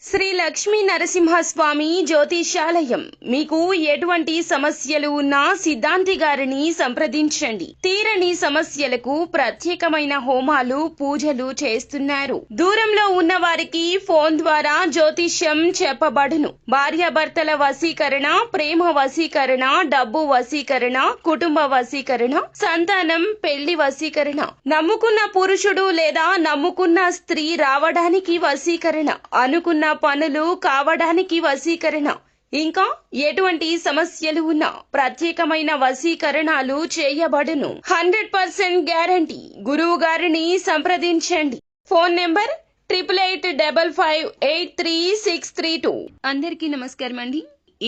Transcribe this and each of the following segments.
శ్రీ లక్ష్మీ నరసింహస్వామి జ్యోతిష్యాలయం. మీకు ఎటువంటి సమస్యలు ఉన్నా సిద్ధాంతి గారిని సంప్రదించండి. తీరని సమస్యలకు ప్రత్యేకమైన హోమాలు, పూజలు చేస్తున్నారు. దూరంలో ఉన్న వారికి ఫోన్ ద్వారా జ్యోతిష్యం చెప్పబడును. భార్యాభర్తల వశీకరణ, ప్రేమ వశీకరణ, డబ్బు వశీకరణ, కుటుంబ వశీకరణ, సంతానం, పెళ్లి వశీకరణ, నమ్ముకున్న పురుషుడు లేదా నమ్ముకున్న స్త్రీ రావడానికి వశీకరణ, అనుకున్న పనులు కావడానికి వశీకరణ, ఇంకా ఎటువంటి సమస్యలు ఉన్నా ప్రత్యేకమైన వశీకరణాలు చేయబడును. 100% గ్యారంటీ. గురువు గారిని సంప్రదించండి. Phone number 8855583632. అందరికీ నమస్కారం అండి.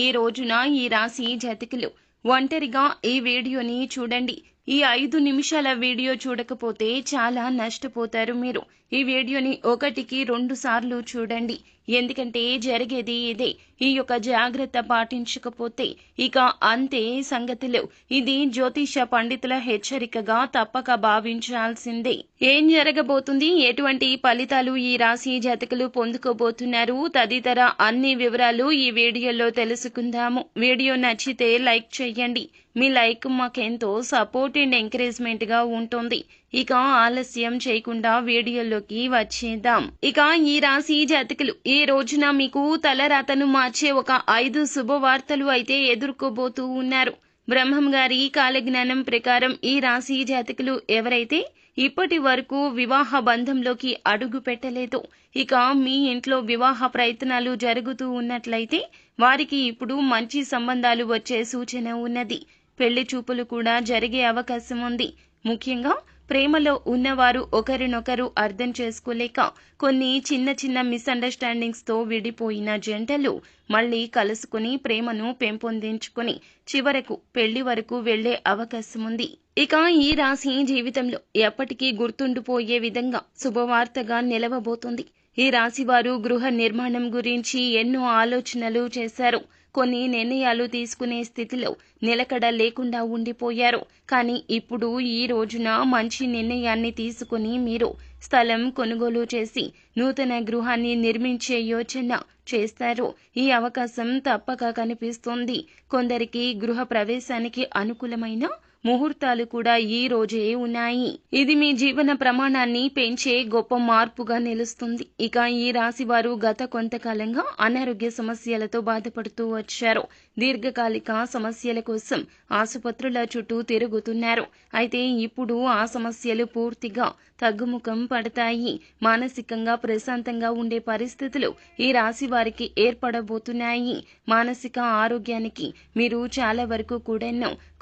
ఈ రోజున ఈ రాశి జాతకులు ఒంటరిగా ఈ వీడియోని చూడండి. ఈ 5 నిమిషాల వీడియో చూడకపోతే చాలా నష్టపోతారు మీరు. ఈ వీడియోని 1-2 సార్లు చూడండి. ఎందుకంటే జరిగేది ఇదే. ఈ యొక్క జాగ్రత్త పాటించకపోతే ఇక అంతే సంగతులు. ఇది జ్యోతిష పండితుల హెచ్చరికగా తప్పక భావించాల్సిందే. ఏం జరగబోతుంది, ఎటువంటి ఫలితాలు ఈ రాశి జాతకులు పొందుకోబోతున్నారు తదితర అన్ని వివరాలు ఈ వీడియోలో తెలుసుకుందాము. వీడియో నచ్చితే లైక్ చేయండి. మీ లైక్ మాకెంతో సపోర్ట్ అండ్ ఎంకరేజ్మెంట్ గా ఉంటుంది. ఇక ఆలస్యం చేయకుండా వీడియోలోకి వచ్చేద్దాం. ఇక ఈ రాశి జాతకులు ఈ రోజున మీకు తలరాతను మార్చే ఒక 5 శుభవార్తలు అయితే ఎదుర్కోబోతూ ఉన్నారు. బ్రహ్మం గారి కాలజ్ఞానం ప్రకారం ఈ రాశి జాతకులు ఎవరైతే ఇప్పటి వరకు వివాహ బంధంలోకి అడుగు పెట్టలేదు, ఇక మీ ఇంట్లో వివాహ ప్రయత్నాలు జరుగుతూ ఉన్నట్లయితే వారికి ఇప్పుడు మంచి సంబంధాలు వచ్చే సూచన ఉన్నది. పెళ్లి చూపులు కూడా జరిగే అవకాశం ఉంది. ముఖ్యంగా ప్రేమలో ఉన్నవారు ఒకరినొకరు అర్థం చేసుకోలేక కొన్ని చిన్న చిన్న మిస్అండర్స్టాండింగ్స్ తో విడిపోయిన జంటలు మళ్లీ కలుసుకుని ప్రేమను పెంపొందించుకుని చివరకు పెళ్లి వరకు వెళ్లే అవకాశం ఉంది. ఇక ఈ రాశి జీవితంలో ఎప్పటికీ గుర్తుండిపోయే విధంగా శుభవార్తగా నిలవబోతుంది. ఈ రాశి వారు గృహ నిర్మాణం గురించి ఎన్నో ఆలోచనలు చేశారు. కొన్ని నిర్ణయాలు తీసుకునే స్థితిలో నిలకడ లేకుండా ఉండిపోయారు. కానీ ఇప్పుడు ఈ రోజున మంచి నిర్ణయాన్ని తీసుకుని మీరు స్థలం కొనుగోలు చేసి నూతన గృహాన్ని నిర్మించే యోచన చేస్తారు. ఈ అవకాశం తప్పక కనిపిస్తుంది. కొందరికి గృహ ప్రవేశానికి అనుకూలమైన ముహూర్తాలు కూడా ఈ రోజే ఉన్నాయి. ఇది మీ జీవన ప్రమాణాన్ని పెంచే గొప్ప మార్పుగా నిలుస్తుంది. ఇక ఈ రాశి వారు గత కొంతకాలంగా అనారోగ్య సమస్యలతో బాధపడుతూ వచ్చారు. దీర్ఘకాలిక సమస్యల కోసం ఆసుపత్రుల చుట్టూ తిరుగుతున్నారు. అయితే ఇప్పుడు ఆ సమస్యలు పూర్తిగా తగ్గుముఖం పడతాయి. మానసికంగా ప్రశాంతంగా ఉండే పరిస్థితులు ఈ రాశి వారికి ఏర్పడబోతున్నాయి. మానసిక ఆరోగ్యానికి మీరు చాలా వరకు కూడా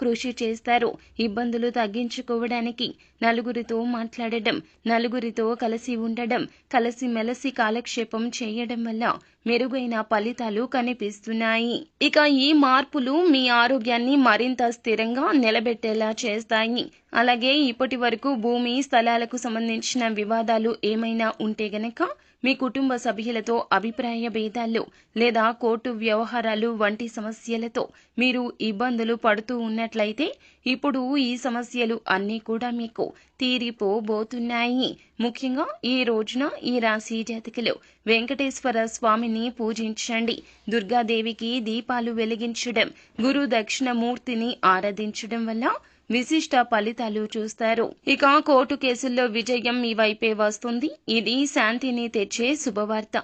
కృషి చేస్తారు. ఇబ్బందులు తగ్గించుకోవడానికి నలుగురితో మాట్లాడడం, నలుగురితో కలిసి ఉండడం, కలిసిమెలిసి కాలక్షేపం చేయడం వల్ల మెరుగైన ఫలితాలు కనిపిస్తున్నాయి. ఇక ఈ మార్పులు మీ ఆరోగ్యాన్ని మరింత స్థిరంగా నిలబెట్టేలా చేస్తాయి. అలాగే ఇప్పటి వరకు భూమి స్థలాలకు సంబంధించిన వివాదాలు ఏమైనా ఉంటే గనక మీ కుటుంబ సభ్యులతో అభిప్రాయ భేదాలు లేదా కోర్టు వ్యవహారాలు వంటి సమస్యలతో మీరు ఇబ్బందులు పడుతూ ఉన్నట్లయితే ఇప్పుడు ఈ సమస్యలు అన్నీ కూడా మీకు తీరిపోబోతున్నాయి. ముఖ్యంగా ఈ రోజున ఈ రాశి జాతకులు వెంకటేశ్వర స్వామిని పూజించండి. దుర్గాదేవికి దీపాలు వెలిగించడం, గురు దక్షిణమూర్తిని ఆరాధించడం వల్ల విశిష్ట ఫలితాలు చూస్తారు. ఇక కోర్టు కేసుల్లో విజయం మీ వైపే వస్తుంది. ఇది శాంతిని తెచ్చే శుభవార్త.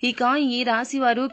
ఇక ఈ రాశి వారు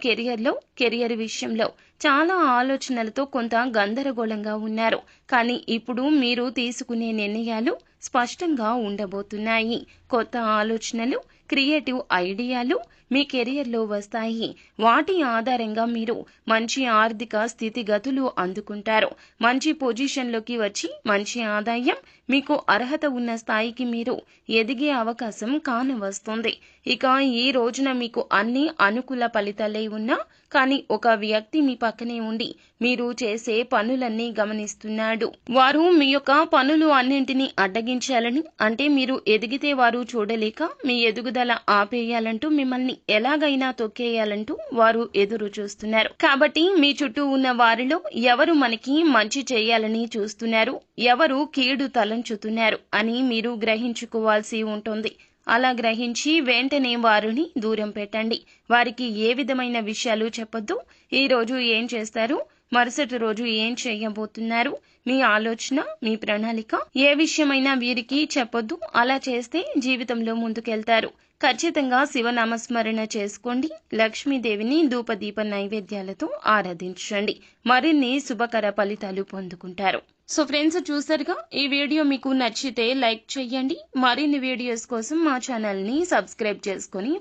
కెరియర్ విషయంలో చాలా ఆలోచనలతో కొంత గందరగోళంగా ఉన్నారు. కానీ ఇప్పుడు మీరు తీసుకునే నిర్ణయాలు స్పష్టంగా ఉండబోతున్నాయి. కొత్త ఆలోచనలు, క్రియేటివ్ ఐడియాలు మీ కెరియర్లో వస్తాయి. వాటి ఆధారంగా మీరు మంచి ఆర్థిక స్థితిగతులు అందుకుంటారు. మంచి పొజిషన్లోకి వచ్చి మంచి ఆదాయం, మీకు అర్హత ఉన్న స్థాయికి మీరు ఎదిగే అవకాశం కానవస్తుంది. ఇక ఈ రోజున మీకు అన్ని అనుకూల ఫలితాలే ఉన్నా కానీ ఒక వ్యక్తి మీ పక్కనే ఉండి మీరు చేసే పనులన్నీ గమనిస్తున్నాడు. వారు మీ యొక్క పనులు అన్నింటినీ అడ్డగించాలని, అంటే మీరు ఎదిగితే వారు చూడలేక మీ ఎదుగుదల ఆపేయాలంటూ మిమ్మల్ని ఎలాగైనా తొక్కేయాలంటూ వారు ఎదురు చూస్తున్నారు. కాబట్టి మీ చుట్టూ ఉన్న వారిలో ఎవరు మనకి మంచి చేయాలని చూస్తున్నారు, ఎవరు కీడు తలంచుతున్నారు అని మీరు గ్రహించుకోవాల్సి ఉంటుంది. అలా గ్రహించి వెంటనే వారిని దూరం పెట్టండి. వారికి ఏ విధమైన విషయాలు చెప్పొద్దు. ఈ రోజు ఏం చేస్తారు, మరుసటి రోజు ఏం చేయబోతున్నారు, మీ ఆలోచన, మీ ప్రణాళిక ఏ విషయమైనా వీరికి చెప్పొద్దు. అలా చేస్తే జీవితంలో ముందుకెళ్తారు. ఖచ్చితంగా శివనామస్మరణ చేసుకోండి. లక్ష్మీదేవిని ధూపదీప నైవేద్యాలతో ఆరాధించండి. మరిన్ని శుభకర ఫలితాలు పొందుకుంటారు. సో ఫ్రెండ్స్, చూసారుగా, ఈ వీడియో మీకు నచ్చితే లైక్ చేయండి. మరిన్ని వీడియోస్ కోసం మా ఛానల్ ని సబ్స్క్రైబ్ చేసుకొని